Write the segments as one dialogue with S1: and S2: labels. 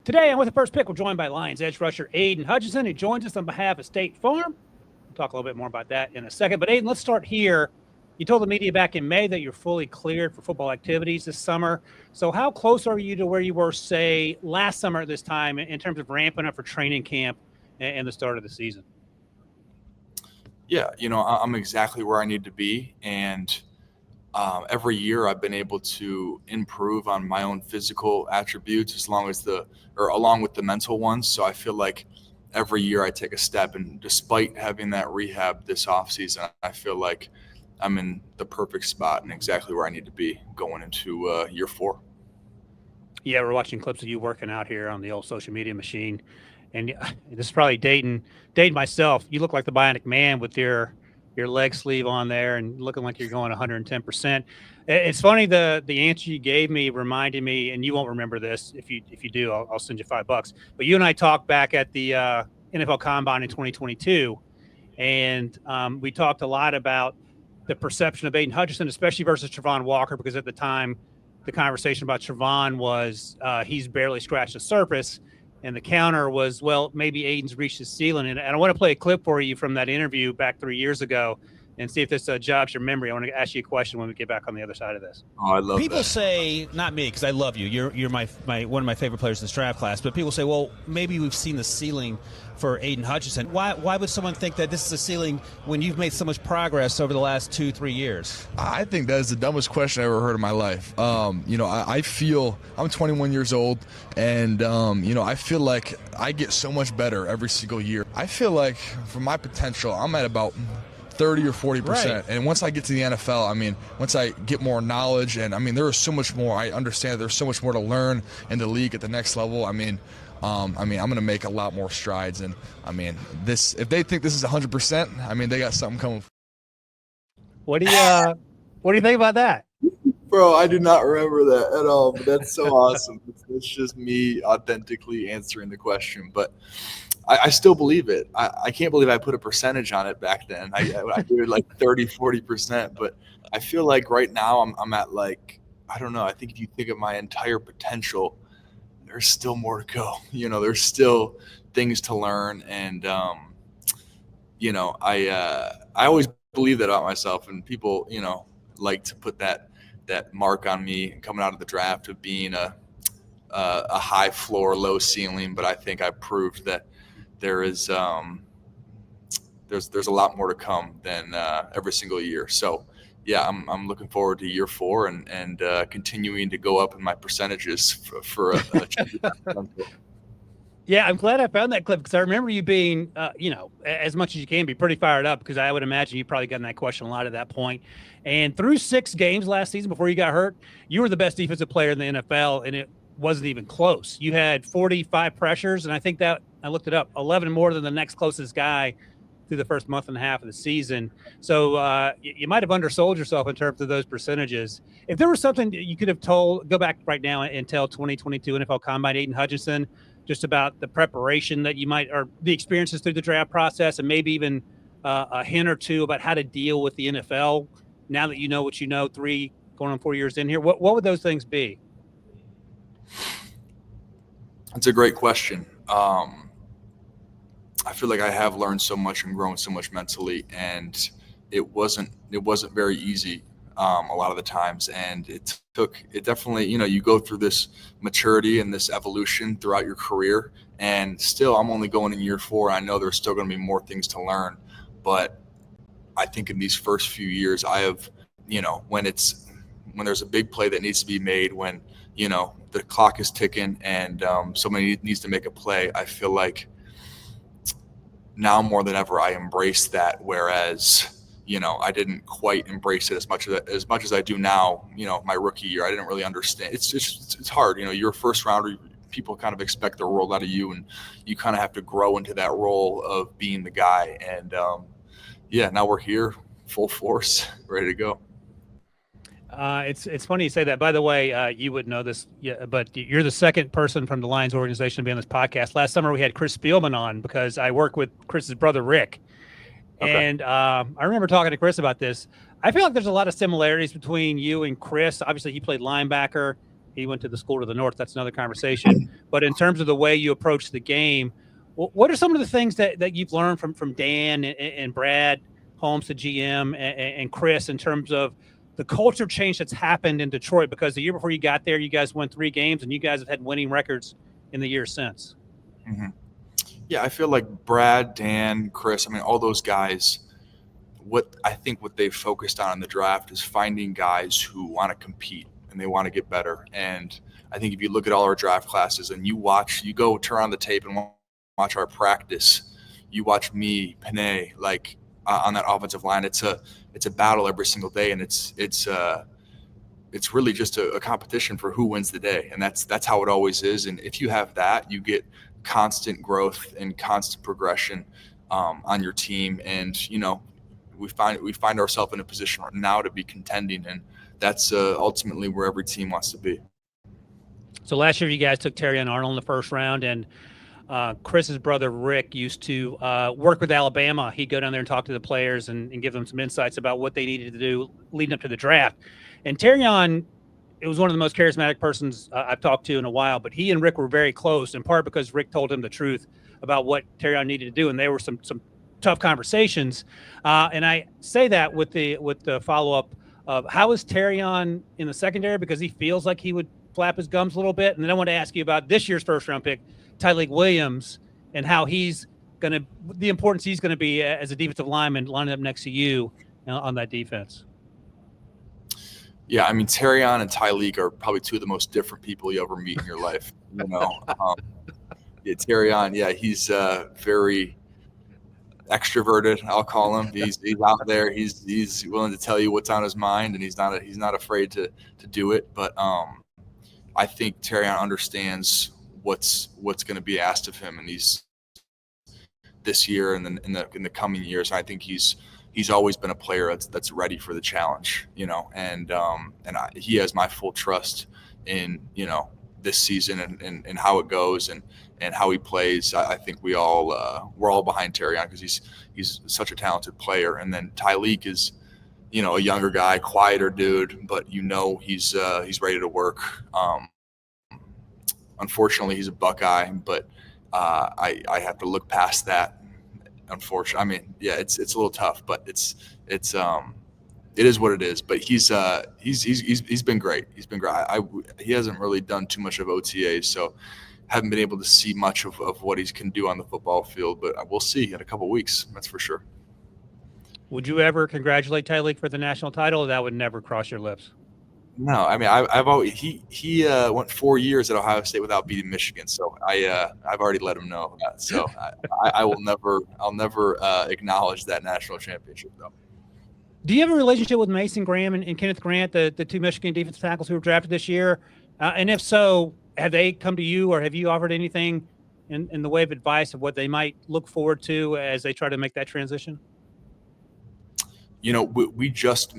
S1: Today on With the First Pick, we're joined by Lions edge rusher Aidan Hutchinson, who joins us on behalf of State Farm. We'll talk a little bit more about that in a second. But Aidan, let's start here. You told the media back in May that you're fully cleared for football activities this summer. So how close are you to where you were, say, last summer at this time in terms of ramping up for training camp and the start of the season?
S2: Yeah, I'm exactly where I need to be. And every year I've been able to improve on my own physical attributes along with the mental ones. So I feel like every year I take a step, and despite having that rehab this offseason, I feel like I'm in the perfect spot and exactly where I need to be going into year 4.
S1: Yeah, we're watching clips of you working out here on the old social media machine. And this is probably dating myself. You look like the Bionic Man with your leg sleeve on there and looking like you're going 110%. It's funny, the answer you gave me reminded me, and you won't remember this. If you do, I'll send you $5. But you and I talked back at the NFL Combine in 2022, and we talked a lot about the perception of Aidan Hutchinson, especially versus Travon Walker, because at the time the conversation about Travon was he's barely scratched the surface. And the counter was, well, maybe Aidan's reached his ceiling. And I want to play a clip for you from that interview back 3 years ago and see if this jogs your memory. I want to ask you a question when we get back on the other side of this.
S2: Oh, I love
S3: people
S2: that.
S3: Say, not me, because I love you. You're my one of my favorite players in this draft class. But people say, well, maybe we've seen the ceiling for Aidan Hutchinson. Why would someone think that this is a ceiling when you've made so much progress over the last 2-3 years?
S4: I think that is the dumbest question I ever heard in my life. I feel I'm 21 years old, and I feel like I get so much better every single year. I feel like for my potential, I'm at about 30 or 40%. Right. And once I get to the NFL, once I get more knowledge, and there is so much more. I understand there's so much more to learn in the league at the next level. I'm going to make a lot more strides. And this, if they think this is 100%, they got something coming.
S1: What do you think about that?
S2: Bro, I do not remember that at all, but that's so awesome. It's just me authentically answering the question, but I still believe it. I can't believe I put a percentage on it back then. I did like 30, 40%, but I feel like right now I'm at like, I don't know. I think if you think of my entire potential, there's still more to go. There's still things to learn. And, I always believe that about myself, and people, like to put that mark on me coming out of the draft of being a high floor, low ceiling. But I think I proved that there is there's a lot more to come than every single year. So yeah, I'm looking forward to year 4 and continuing to go up in my percentages for a
S1: Yeah, I'm glad I found that clip, because I remember you being, as much as you can be, pretty fired up, because I would imagine you probably gotten that question a lot at that point. And through 6 games last season before you got hurt, you were the best defensive player in the NFL, and it wasn't even close. You had 45 pressures, and I think that, I looked it up, 11 more than the next closest guy through the first month and a half of the season. So you might have undersold yourself in terms of those percentages. If there was something that you could have told, go back right now and tell 2022 NFL Combine Aidan Hutchinson just about the preparation that you might, or the experiences through the draft process, and maybe even a hint or two about how to deal with the NFL now that you know what you know 3 going on 4 years in here, what would those things be?
S2: That's a great question. I feel like I have learned so much and grown so much mentally, and it wasn't very easy a lot of the times. And it definitely, you go through this maturity and this evolution throughout your career, and still I'm only going in year 4. I know there's still going to be more things to learn, but I think in these first few years I have, when there's a big play that needs to be made, when, the clock is ticking and somebody needs to make a play, I feel like now more than ever I embrace that, whereas I didn't quite embrace it as much as I do now. My rookie year, I didn't really understand. It's hard. You're a first rounder. People kind of expect the world out of you, and you kind of have to grow into that role of being the guy. And now we're here, full force, ready to go.
S1: It's funny you say that. By the way, you wouldn't know this, but you're the second person from the Lions organization to be on this podcast. Last summer we had Chris Spielman on, because I work with Chris's brother Rick. Okay. And I remember talking to Chris about this. I feel like there's a lot of similarities between you and Chris. Obviously, he played linebacker. He went to the school to the north. That's another conversation. But in terms of the way you approach the game, what are some of the things that you've learned from Dan and Brad Holmes, the GM, and Chris, in terms of the culture change that's happened in Detroit? Because the year before you got there, you guys won 3 games, and you guys have had winning records in the years since.
S2: Mm-hmm. Yeah, I feel like Brad, Dan, Chris, I mean, all those guys, what they've focused on in the draft is finding guys who want to compete and they want to get better. And I think if you look at all our draft classes and you go turn on the tape and watch our practice, you watch me, Panay, like on that offensive line, it's a battle every single day. And it's really just a competition for who wins the day. And that's how it always is. And if you have that, you get constant growth and constant progression on your team. And, we find ourselves in a position right now to be contending, and that's ultimately where every team wants to be.
S1: So last year you guys took Terrion Arnold in the first round, and Chris's brother Rick used to work with Alabama. He'd go down there and talk to the players and give them some insights about what they needed to do leading up to the draft. And Terrion, it was one of the most charismatic persons I've talked to in a while, but he and Rick were very close, in part because Rick told him the truth about what Terrion needed to do, and there were some tough conversations. And I say that with the follow-up of how is Terrion in the secondary, because he feels like he would flap his gums a little bit. And then I want to ask you about this year's first-round pick, Tyleik Williams, and how the importance he's going to be as a defensive lineman lining up next to you on that defense.
S2: Yeah, I mean, Terrion and Tyleik are probably 2 of the most different people you ever meet in your life. Yeah, Terrion, yeah, he's very extroverted, I'll call him. He's out there. He's willing to tell you what's on his mind, and he's not afraid to do it. But I think Terrion understands what's going to be asked of him, and he's this year and then in the coming years. I think he's always been a player that's ready for the challenge, and he has my full trust in this season and how it goes and how he plays. I think we're all behind Terrion because he's such a talented player. And then Tyleik is, a younger guy, quieter dude, but he's ready to work. Unfortunately, he's a Buckeye, but I have to look past that. Unfortunately, I mean, yeah, it's a little tough, but it is what it is. But he's been great. He's been great. He hasn't really done too much of OTAs, so haven't been able to see much of what he can do on the football field. But we'll see in a couple of weeks. That's for sure.
S1: Would you ever congratulate Tyleik for the national title? Or that would never cross your lips?
S2: No, I mean, I've always he went 4 years at Ohio State without beating Michigan, so I've already let him know that. So I'll never acknowledge that national championship though.
S1: Do you have a relationship with Mason Graham and Kenneth Grant, the 2 Michigan defensive tackles who were drafted this year? And if so, have they come to you, or have you offered anything in the way of advice of what they might look forward to as they try to make that transition?
S2: We just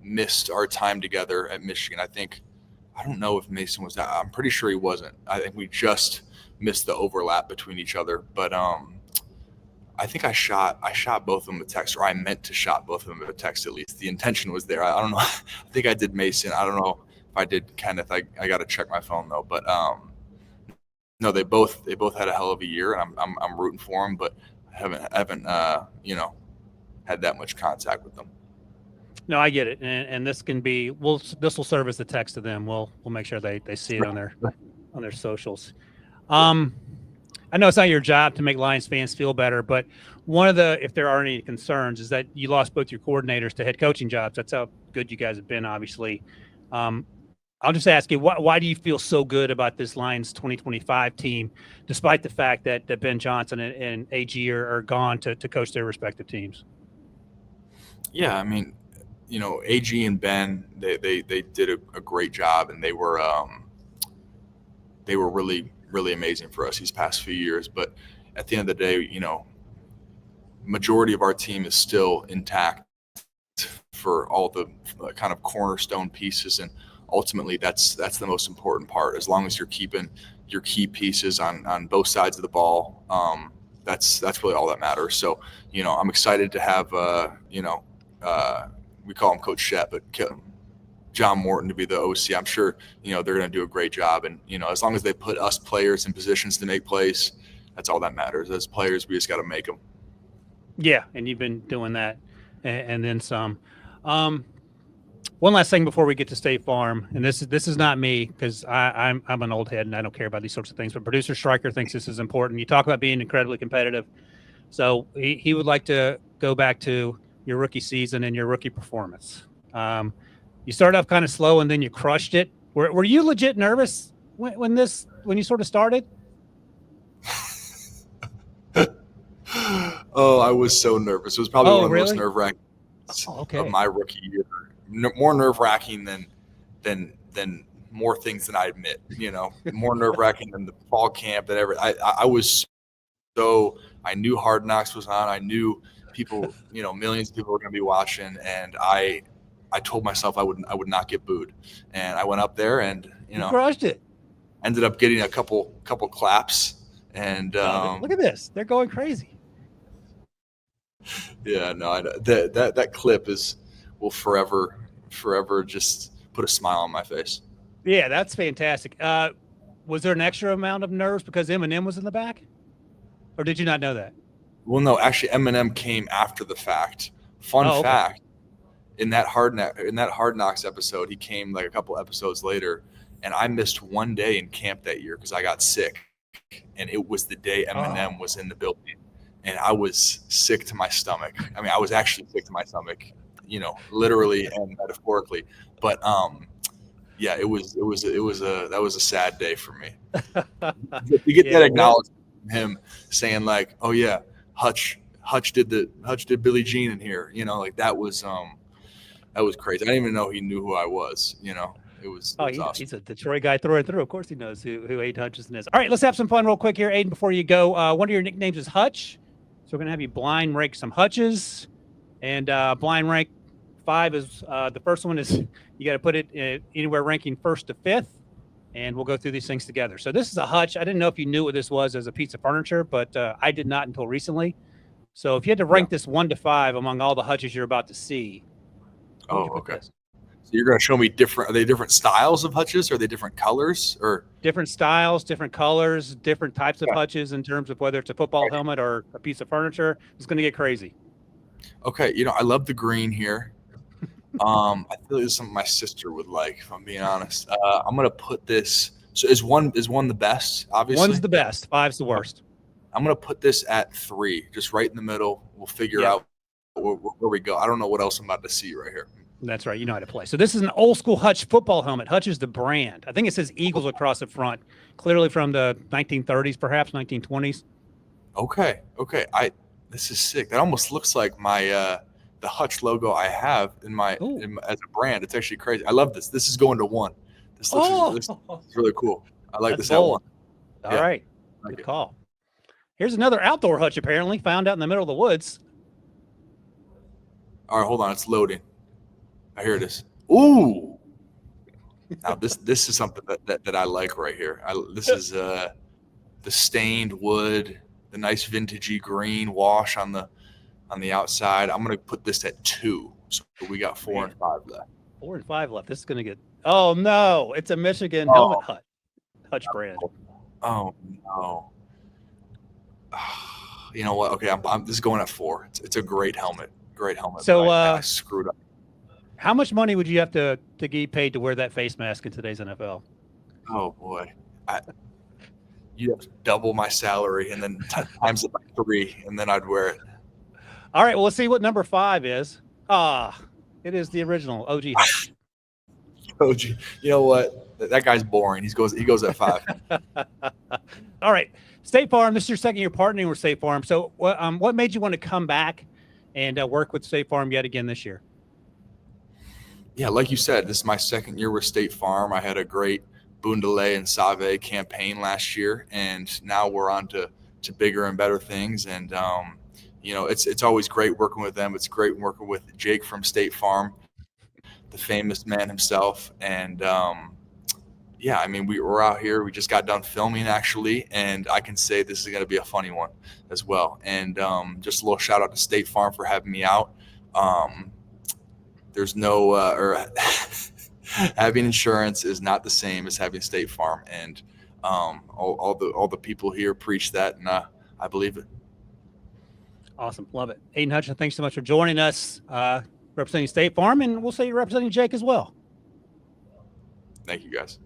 S2: missed our time together at Michigan. I don't know if Mason was that. I'm pretty sure he wasn't. I think we just missed the overlap between each other. But I think I shot both of them a text, or I meant to shot both of them a text at least. The intention was there. I don't know. I think I did Mason. I don't know if I did Kenneth. I got to check my phone though. But no, they both had a hell of a year, and I'm rooting for them. But I haven't had that much contact with them.
S1: No, I get it, and this can be this will serve as the text to them. We'll make sure they see it on their socials. I know it's not your job to make Lions fans feel better, but one of if there are any concerns, is that you lost both your coordinators to head coaching jobs. That's how good you guys have been, obviously. I'll just ask you, why do you feel so good about this Lions 2025 team, despite the fact that Ben Johnson and AG are gone to coach their respective teams?
S2: Yeah, I mean, AG and Ben, they did a great job, and they were really, really amazing for us these past few years. But at the end of the day, majority of our team is still intact for all the kind of cornerstone pieces, and ultimately that's the most important part. As long as you're keeping your key pieces on both sides of the ball, that's really all that matters. So I'm excited to have we call him Coach Shep, but John Morton to be the OC. I'm sure, they're going to do a great job. And, as long as they put us players in positions to make plays, that's all that matters. As players, we just got to make them.
S1: Yeah, and you've been doing that and then some. One last thing before we get to State Farm, and this is not me because I'm an old head and I don't care about these sorts of things, but producer Stryker thinks this is important. You talk about being incredibly competitive. So he would like to go back to your rookie season and your rookie performance. You started off kind of slow and then you crushed it. Were you legit nervous when you sort of started?
S2: Oh, I was so nervous. It was probably one of the most nerve-wracking of my rookie year. More nerve-wracking than more things than I admit. More nerve-wracking than the fall camp than ever. I was so I knew Hard Knocks was on. I knew people, millions of people were going to be watching, and I told myself I would not get booed, and I went up there and
S1: you crushed it.
S2: Ended up getting a couple claps, and
S1: look at this, they're going crazy.
S2: Yeah, no, I know. That clip will forever just put a smile on my face.
S1: Yeah, that's fantastic. Was there an extra amount of nerves because Eminem was in the back, or did you not know that?
S2: Well, no, actually, Eminem came after the fact. Fun fact: in that Hard Knocks episode, he came like a couple episodes later, and I missed one day in camp that year because I got sick, and it was the day Eminem was in the building. And I was sick to my stomach. I mean, I was actually sick to my stomach, literally and metaphorically. But yeah, that was a sad day for me. You get that acknowledgement from him saying like, "Oh yeah, Hutch did Billie Jean in here." Like that was crazy. I didn't even know he knew who I was. It was awesome.
S1: He's a Detroit guy through and through. Of course, he knows who Aidan Hutchinson is. All right, let's have some fun real quick here, Aidan. Before you go, one of your nicknames is Hutch. So we're going to have you blind rank some Hutches, and blind rank 5 is the first one is you got to put it anywhere ranking 1st to 5th, and we'll go through these things together. So this is a Hutch. I didn't know if you knew what this was as a piece of furniture, but I did not until recently. So if you had to rank this 1 to 5 among all the Hutches you're about to see.
S2: Oh, okay. So you're going to show me are they different styles of Hutches? Are they different colors or
S1: different styles, different colors, different types of Hutches in terms of whether it's a football helmet or a piece of furniture? It's going to get crazy. Okay.
S2: I love the green here. I feel like this is something my sister would like, if I'm being honest. I'm going to put this. So is one the best? Obviously.
S1: 1's the best. 5's the worst.
S2: I'm going to put this at 3, just right in the middle. We'll figure out where we go. I don't know what else I'm about to see right here.
S1: That's right. You know how to play. So this is an old school Hutch football helmet. Hutch is the brand. I think it says Eagles across the front, clearly from the 1930s, perhaps 1920s.
S2: Okay. This is sick. That almost looks like my the Hutch logo I have as a brand. It's actually crazy. I love this. This is going to 1. This looks really cool. I like this at 1.
S1: All right. Good call. Here's another outdoor Hutch, apparently found out in the middle of the woods.
S2: All right, hold on. It's loading. I hear this. Ooh. Now this is something that I like right here. This is the stained wood, the nice vintagey green wash on the outside. I'm gonna put this at 2. So we got 4 and 5 left.
S1: 4 and 5 left. This is gonna get. Oh no! It's a Michigan helmet Hutch brand.
S2: Oh no. You know what? Okay, this is going at 4. It's a great helmet. Great helmet.
S1: So
S2: I screwed up.
S1: How much money would you have to get paid to wear that face mask in today's NFL?
S2: Oh boy, you'd have to double my salary and then times it by 3, and then I'd wear it.
S1: All right, well, let's see what number 5 is. It is the original OG Hutch.
S2: OG. You know what? That guy's boring. He goes at 5.
S1: All right, State Farm. This is your second year partnering with State Farm. So, what made you want to come back and work with State Farm yet again this year?
S2: Yeah, like you said, this is my second year with State Farm. I had a great Boondelay and Save campaign last year, and now we're on to bigger and better things. And it's always great working with them. It's great working with Jake from State Farm, the famous man himself. And I mean, we're out here. We just got done filming actually, and I can say this is going to be a funny one as well. And just a little shout out to State Farm for having me out. There's no having insurance is not the same as having State Farm, and all the people here preach that, and I believe it.
S1: Awesome. Love it. Aidan Hutchinson, thanks so much for joining us, representing State Farm, and we'll say you're representing Jake as well.
S2: Thank you, guys.